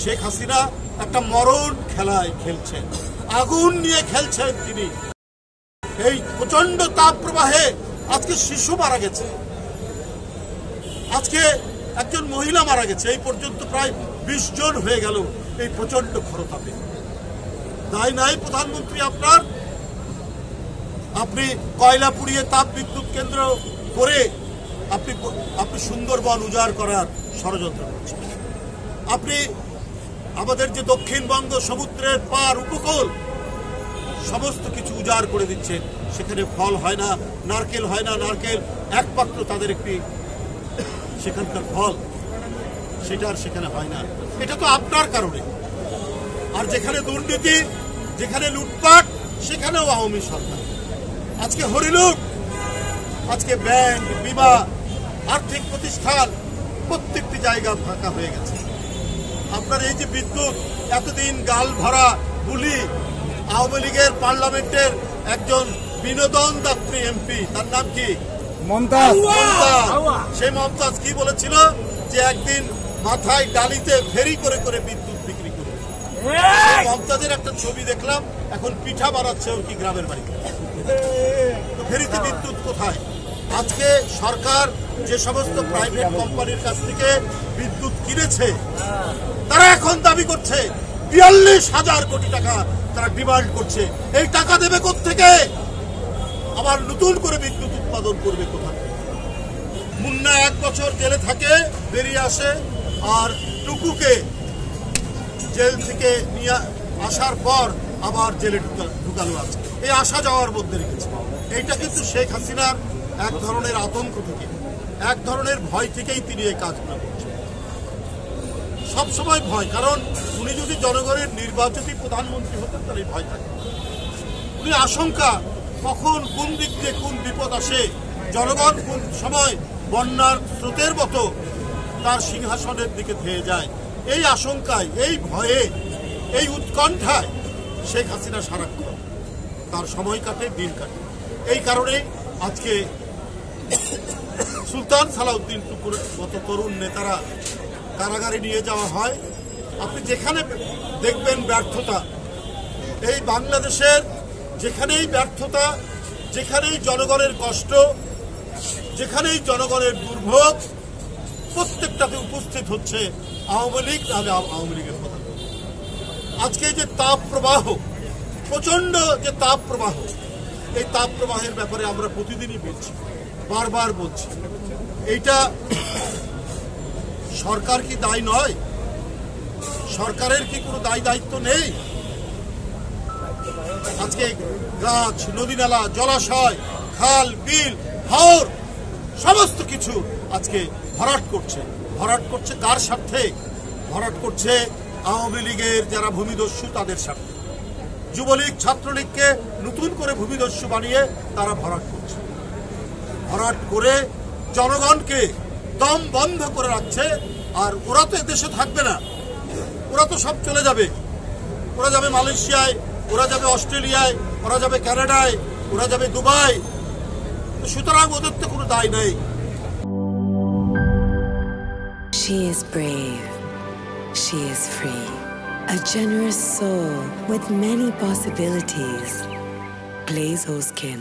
শেখ হাসিনা একটা মরণ খেলায় খেলছেন, আগুন নিয়ে খেলছেন তিনি। এই প্রচন্ড তাপ প্রবাহে আজকে শিশু মারা গেছে, আজকে একজন মহিলা মারা গেছে, এই পর্যন্ত প্রায় 20 জন হয়ে গেল এই প্রচন্ড খরতাপে। দায় নাই প্রধানমন্ত্রী আপনার? আপনি কয়লা পুড়িয়ে তাপ বিদ্যুৎ কেন্দ্র করে আপনি সুন্দরবন উজাড় করার ষড়যন্ত্র করছেন। আপনি আমাদের যে দক্ষিণবঙ্গ সমুদ্রের পার উপকূল সমস্ত কিছু উজাড় করে দিচ্ছেন, সেখানে ফল হয় না, নারকেল হয় না, নারকেল একমাত্র তাদের একটি সেখানকার ফল, সেটা আর সেখানে হয় না। এটা তো আপনার কারণে। আর যেখানে দুর্নীতি, যেখানে লুটপাট, সেখানেও আওয়ামী সরকার। আজকে হরিলুট, আজকে ব্যাংক, বিমা, আর্থিক প্রতিষ্ঠান প্রত্যেকটি জায়গা ফাঁকা হয়ে গেছে। আপনার এই যে বিদ্যুৎ, এতদিন গাল ভরা বুলি, আওয়ামী লীগের পার্লামেন্টের একজন বিনোদন দাত্রী এমপি, তার নাম কি? মমতাজ। সেই মমতাজ কি বলেছিল যে একদিন মাথায় ডালিতে ফেরি করে করে বিদ্যুৎ বিক্রি করবে। মমতাজের একটা ছবি দেখলাম, এখন পিঠা বানাচ্ছে ওর কি গ্রামের বাড়িতে। তো ফেরিতে বিদ্যুৎ কোথায়? আজকে সরকার যে সমস্ত প্রাইভেট কোম্পানির কাছ থেকে বিদ্যুৎ কিনেছে, তারা এখন দাবি করছে 42,000 কোটি টাকা তারা ডিমান্ড করছে। এই টাকা দেবে কোত্থেকে? আবার নতুন করে বিদ্যুৎ উৎপাদন করবে কোথায়? মুন্না 1 বছর জেলে থাকে, বেরিয়ে আসে, আর টুকুকে জেল থেকে নিয়ে আসার পর আবার জেলে ঢুকালো আছে। এই আসা যাওয়ার মধ্যে রেখেছে। এইটা কিন্তু শেখ হাসিনার এক ধরনের আতঙ্ক থেকে, এক ধরনের ভয় থেকেই তিনি এই কাজগুলো করছেন। সবসময় ভয়, কারণ উনি যদি জনগণের নির্বাচিত প্রধানমন্ত্রী হতেন তাহলে ভয় থাকে। উনি আশঙ্কা কখন কোন দিক দিয়ে কোন বিপদ আসে, জনগণ কোন সময় বন্যার স্রোতের মতো তার সিংহাসনের দিকে ধেয়ে যায়। এই আশঙ্কায়, এই ভয়ে, এই উৎকণ্ঠায় শেখ হাসিনা সারাক্ষণ তার সময় কাটে, দিন কাটে। এই কারণে আজকে সুলতান সালাউদ্দিন টুকুর মতো তরুণ নেতারা কারাগারে নিয়ে যাওয়া হয়। আপনি যেখানে দেখবেন ব্যর্থতা, এই বাংলাদেশের যেখানেই ব্যর্থতা, যেখানেই জনগণের কষ্ট, যেখানেই জনগণের দুর্ভোগ, প্রত্যেকটাতে উপস্থিত হচ্ছে আওয়ামী লীগ, নাহলে আওয়ামী লীগের কথা। আজকে যে তাপ প্রবাহ, প্রচন্ড যে তাপ প্রবাহ, এই তাপ প্রবাহের ব্যাপারে আমরা প্রতিদিনই বলছি, বারবার বলছি। এইটা সরকার কি দায়ী নয়? সরকারের কি কোনো দায়ী দায়িত্ব নেই? আজকে গাছ, নদী নালা, জলাশয়, খাল, বিল, হাওর সমস্ত কিছু আজকে ভরাট করছে। ভরাট করছে কার স্বার্থে? ভরাট করছে আওয়ামী লীগের যারা ভূমিদস্যু তাদের স্বার্থে। যুবলীগ, ছাত্রলীগকে নতুন করে ভূমিদস্যু বানিয়ে তারা ভরাট করছে। ভরাট করে জনগণকে দম বন্ধ করে রাখছে। আর ওরা তো দেশে থাকবে না, ওরা তো সব চলে যাবে। ওরা যাবে মালয়েশিয়ায়, ওরা যাবে অস্ট্রেলিয়ায়, ওরা যাবে কানাডায়, ওরা যাবে দুবাই। সুতরাং ওদের তো কোনো দায় নেই। She is brave. She is free. A generous soul with many possibilities. Blaze Skin.